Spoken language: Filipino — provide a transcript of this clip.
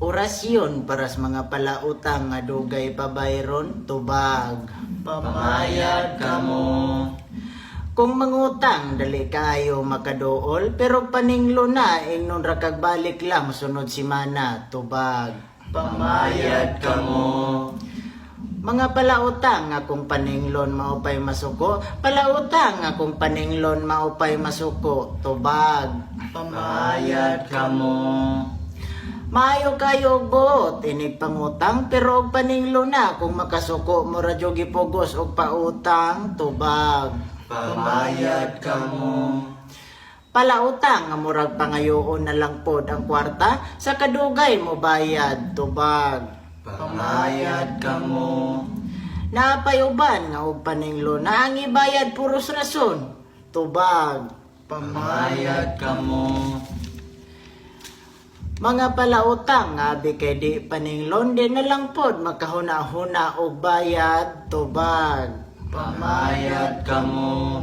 Orasyon para sa mga palautang nga dugay pabayron tubag. Pamayad kamo. Kung mangutang dali kayo makadool pero paninglo na ingnon ra kag balik lang sunod semana tubag. Pamayad kamo. Mga palautang nga kung paninglon maupay masuko, palautang nga kung paninglon maupay masuko tubag. Pamayad kamo. Maayo kayo og buot inig pangutang pero og paninglo na kung makasuko mo ra jud gipugos og pautang tubag. Pamayad kamo. Palautang nga murag pangayoon na lang pod ang kwarta sa kadugay mo bayad tubag. Pamayad kamo. Napayuban nga og paninglo na ang ibayad puros rason tubag. Pamayad kamo. Mga palautang nga kay di paninglon din na lang pod makahuna-huna og bayad tubag. Pamayad kamo.